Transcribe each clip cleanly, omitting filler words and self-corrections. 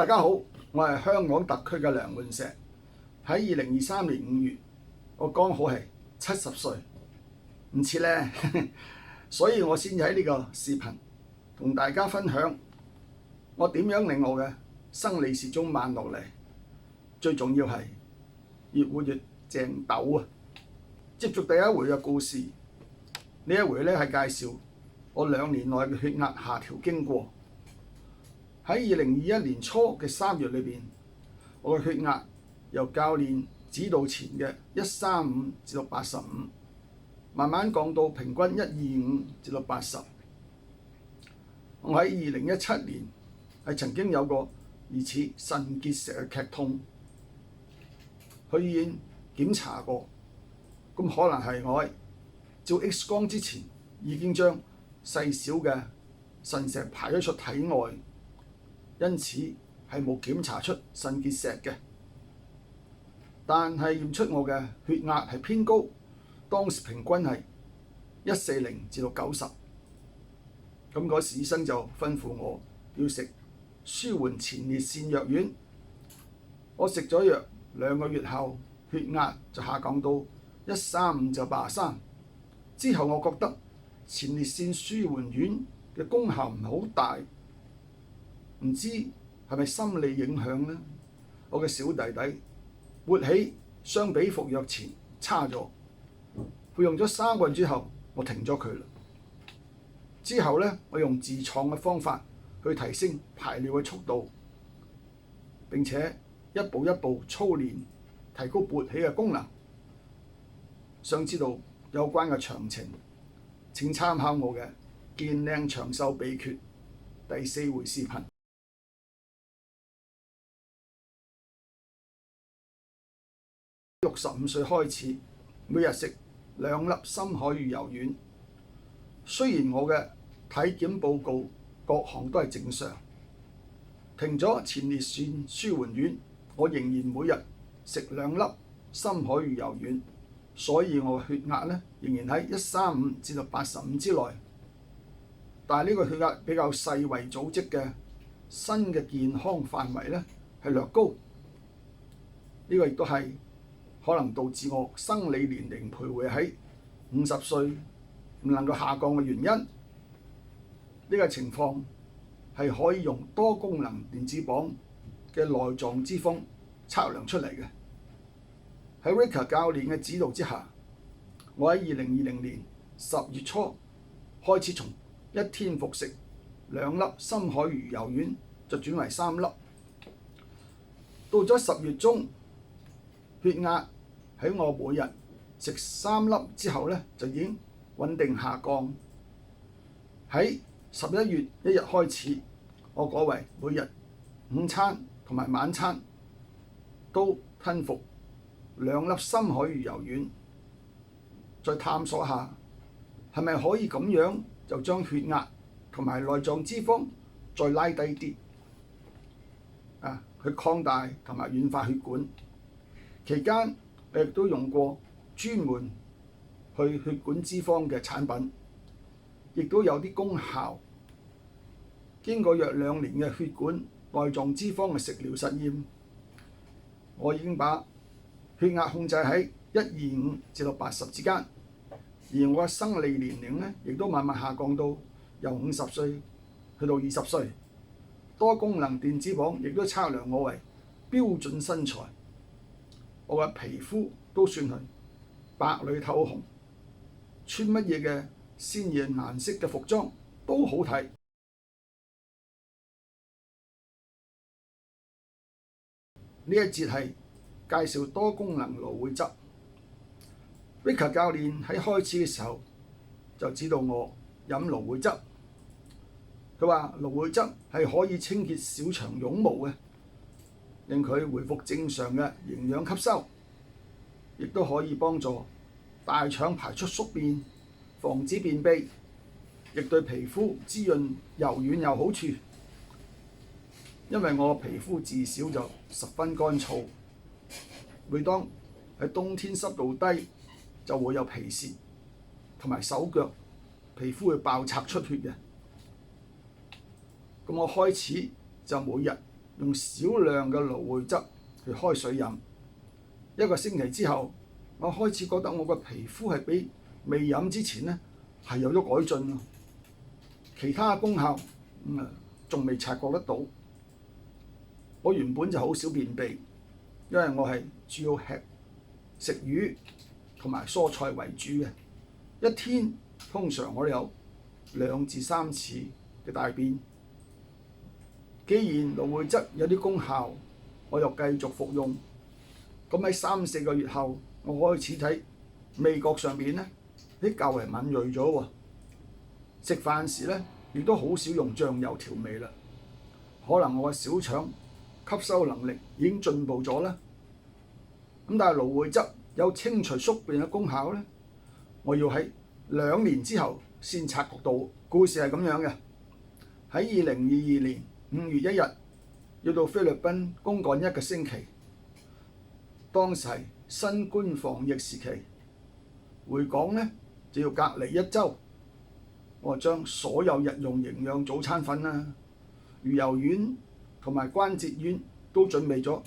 大家好，我係香港特區嘅梁煥石。喺2023年5月，我剛好係70歲，唔似咧，所以我先喺呢個視頻同大家分享我點樣令我嘅生理時鐘慢落嚟。最重要係越活越正斗啊！接續第一回嘅故事，呢一回咧係介紹我2年內嘅血壓下調經過。喺2021年初嘅3月裏邊，我嘅血壓由教練指導前嘅135至到85，慢慢降到平均125至到80。我喺2017年係曾經有過疑似腎結石嘅劇痛，去醫院檢查過，咁可能係我照 X 光之前已經將細小嘅腎石排咗出體外。因此係冇檢查出腎結石嘅，但係驗出我嘅血壓係偏高，當時平均係140至到90。咁嗰時醫生就吩咐我要食舒緩前列腺藥丸。我食咗藥2個月後，血壓就下降到135就83。之後我覺得前列腺舒緩丸嘅功效唔係好大。唔知係咪心理影響呢？我嘅小弟弟活起相比服藥前差咗。服用咗3個月之後，我停咗佢啦。之後咧，我用自創嘅方法去提升排尿嘅速度，並且一步一步操練，提高勃起嘅功能。想知道有關嘅詳情，請參考我嘅健靚長壽秘訣第4回視頻。65歲開始，每日食2粒深海魚油丸。雖然我嘅體檢報告各項都係正常，停咗前列腺舒緩丸，我仍然每日食2粒深海魚油丸，所以我嘅血壓咧仍然喺135至到85之內。但係呢個血壓比較世衛組織嘅新嘅健康範圍咧係略高，呢個亦都係可能導致我生理年齡徘徊喺50歲唔能夠下降嘅原因。呢個情況係可以用多功能電子磅嘅內臟脂肪測量出嚟嘅。喺 Rika 教練嘅指導之下，我喺2020年10月初開始從1天服食2粒深海魚油丸，就轉為3粒。到咗10月中，血壓喺我每日食3粒之後咧，就已經穩定下降。喺11月1日開始，我改為每日午餐同埋晚餐都吞服2粒深海魚油丸，再探索下係咪可以咁樣就將血壓同埋內臟脂肪再拉低啲，去擴大同埋軟化血管。期間我亦都用過專門去血管脂肪嘅產品，亦都有啲功效。經過約2年嘅血管內臟脂肪嘅食療實驗，我已經把血壓控制喺125至到80之間，而我嘅生理年齡咧亦都慢慢下降到由50歲去到20歲。多功能電子磅亦都測量我為標準身材。我嘅皮膚都算係白裡透紅，穿乜嘢嘅鮮豔顏色嘅服裝都好睇。呢一節係介紹多功能蘆薈汁。Rika 教練喺開始嘅時候就指導我飲蘆薈汁。佢話蘆薈汁係可以清潔小腸絨毛嘅，令佢回復正常嘅營養吸收，亦都可以幫助大腸排出宿便，防止便秘，亦對皮膚滋潤柔軟有好處。因為我皮膚自小就十分乾燥，每當喺冬天濕度低，就會有皮屑同埋手腳皮膚會爆拆出血嘅。咁我開始就每日用少量嘅蘆薈汁去開水飲。1個星期之後，我開始覺得我個皮膚係比未飲之前呢係有咗改進咯。其他功效仲未察覺得到。我原本就好少便秘，因為我係主要食魚同埋蔬菜為主嘅，一天通常我都有2至3次嘅大便。既然蘆薈汁有啲功效，我又繼續服用。咁喺3、4個月後，我開始睇味覺上邊呢啲較為敏鋭咗喎。食飯時呢，亦都好少用醬油調味啦。可能我嘅小腸吸收能力已經進步咗啦。咁但係蘆薈汁有清除宿便嘅功效呢，我要喺2年之後先察覺到。故事係咁樣嘅：喺2022年5月1日，要到菲律賓公幹1個星期。當時係新冠防疫時期，回港呢就要隔離1週。我將所有日用營養早餐粉啦、魚油丸同埋關節丸都準備咗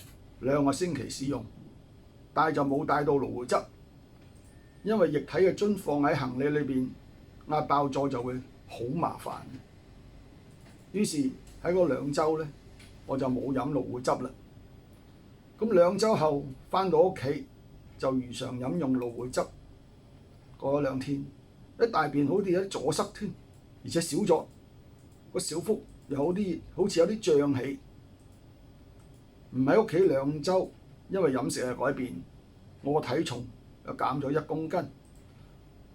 2個星期使用，但係就冇帶到蘆薈汁，因為液體嘅樽放喺行李裏邊，壓爆咗就會好麻煩。於是喺嗰2週呢，我就冇飲蘆薈汁啦。咁2週後返到屋企就如常飲用蘆薈汁。過咗2天，一大便好似有啲阻塞添，而且少咗個小腹，又好似有啲脹起。唔喺屋企2週，因為飲食嘅改變，我個體重又減咗1公斤，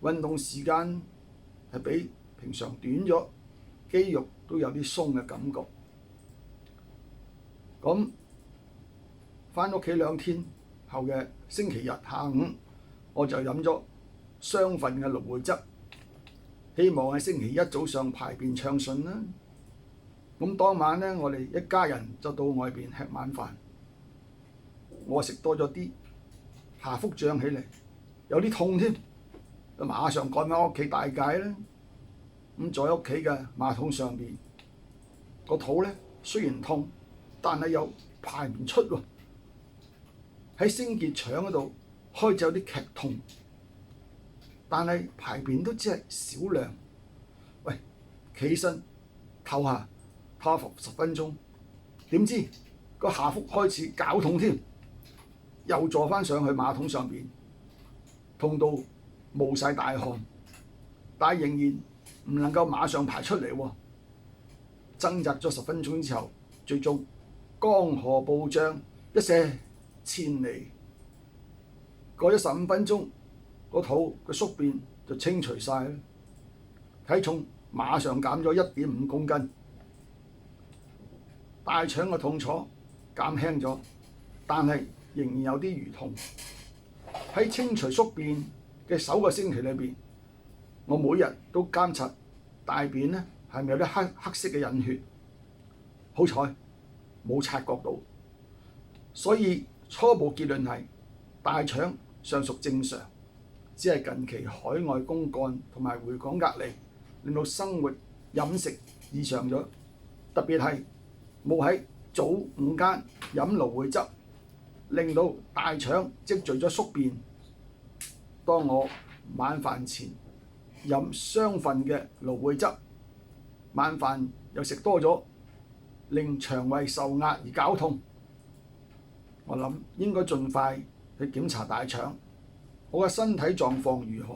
運動時間係比平常短咗，肌肉都有啲鬆嘅感覺。咁返屋企2天後嘅星期日下午，我就飲咗雙份嘅蘆薈汁，希望喺星期一早上排便暢順啦。咁當晚呢，我哋一家人就到外邊吃晚飯。我食多咗啲，下腹脹起嚟，有啲痛添，就馬上趕返屋企大解啦。咁在屋企嘅馬桶上邊，個肚呢雖然痛，但係又排唔出喎。喺升結腸嗰度開始有啲劇痛，但係排便都只係少量。喂，企起身唞下10分鐘，點知個下腹開始絞痛添，又坐翻上去馬桶上邊，痛到冒晒大汗，但係仍然唔能夠馬上排出嚟喎。掙扎咗10分鐘之後，最終江河暴漲，一瀉千里。過咗15分鐘，個肚嘅宿便就清除晒啦，體重馬上減咗1.5公斤，大腸嘅痛楚減輕咗，但係仍然有啲淤痛。喺清除宿便嘅首個星期裏邊，我每日都監察大便呢係咪有啲黑色嘅隱血，好彩冇察覺到，所以初步結論係大腸尚屬正常，只係近期海外公幹同埋回港隔離，令到生活飲食異常咗，特別係冇喺早午間飲蘆薈汁，令到大腸積聚咗宿便。當我晚飯前飲雙份嘅蘆薈汁，晚飯又食多咗，令腸胃受壓而絞痛。我諗應該盡快去檢查大腸，我嘅身體狀況如何？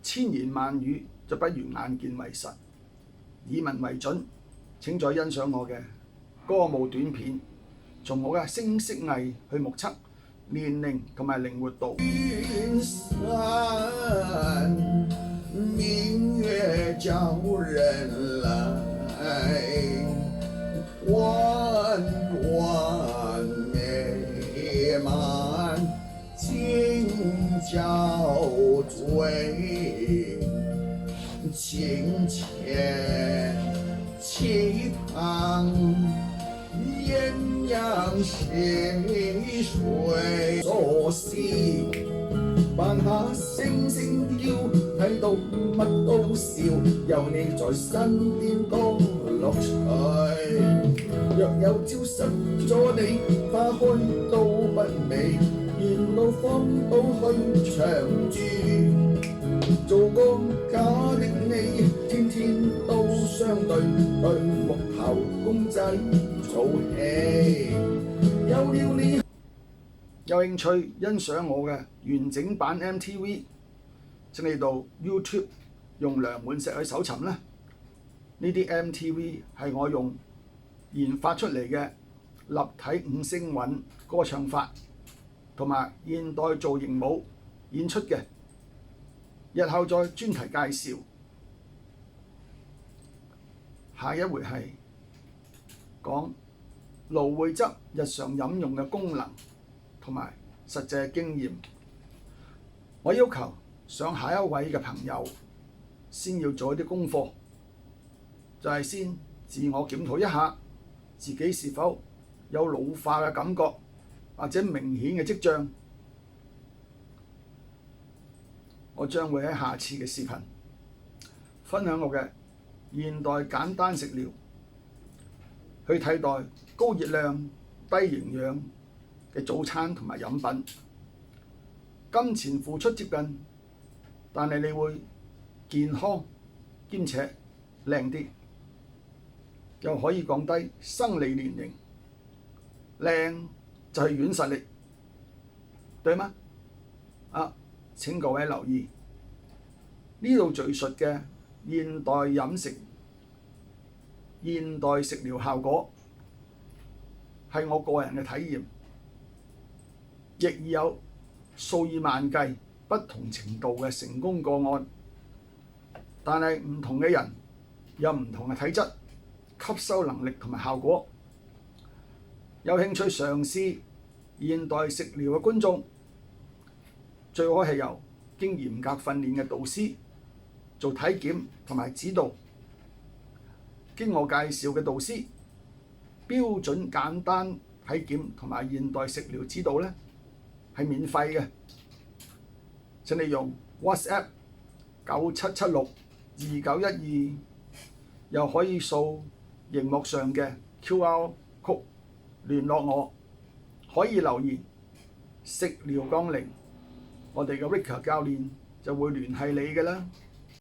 千言萬語就不如眼見為實，以文為準。請再欣賞我嘅歌舞短片，從我嘅聲色藝去目測年齡同埋靈活度。雲散明月照人來，彎彎美滿今朝醉，清淺沏湯鸳鸯戲水，蘇息扮下聲聲叫，睇到乜都笑，有你在身邊多樂趣。若有朝失咗你，花開都不美，沿路放到去長住。做個假的你，天天都相對，對木頭公仔做戲。有了你，有興趣欣賞我嘅完整版 MTV， 請你到 YouTube 用梁滿石去搜尋啦。呢啲 MTV 係我用研發出嚟嘅立體五聲韻歌唱法同埋現代造型舞演出嘅，日後再專題介紹。下一回係講蘆薈汁日常飲用嘅功能同埋實際經驗。我要求上下一位嘅朋友先要做一啲功課，就係先自我檢討一下自己是否有老化嘅感覺或者明顯嘅跡象。我將會喺下次嘅視頻分享我嘅現代簡單食療，去替代高熱量、低營養嘅早餐同埋飲品。金錢付出接近，但係你會健康兼且靚啲，又可以降低生理年齡。靚就係軟實力，對嗎？請各位留意呢度敘述嘅現代飲食、現代食療效果係我個人嘅體驗，亦已有數以萬計不同程度嘅成功個案。但係唔同嘅人有唔同嘅體質、吸收能力同埋效果。有興趣嘗試現代食療嘅觀眾，最好係由經嚴格訓練嘅導師做體檢同埋指導。經我介紹嘅導師標準簡單體檢同埋現代食療指導咧係免費嘅。請你用 WhatsApp 97762912，又可以掃螢幕上嘅 QR Code 聯絡我，可以留言食療綱領，我哋嘅 Ricker 教練就會聯繫你嘅啦。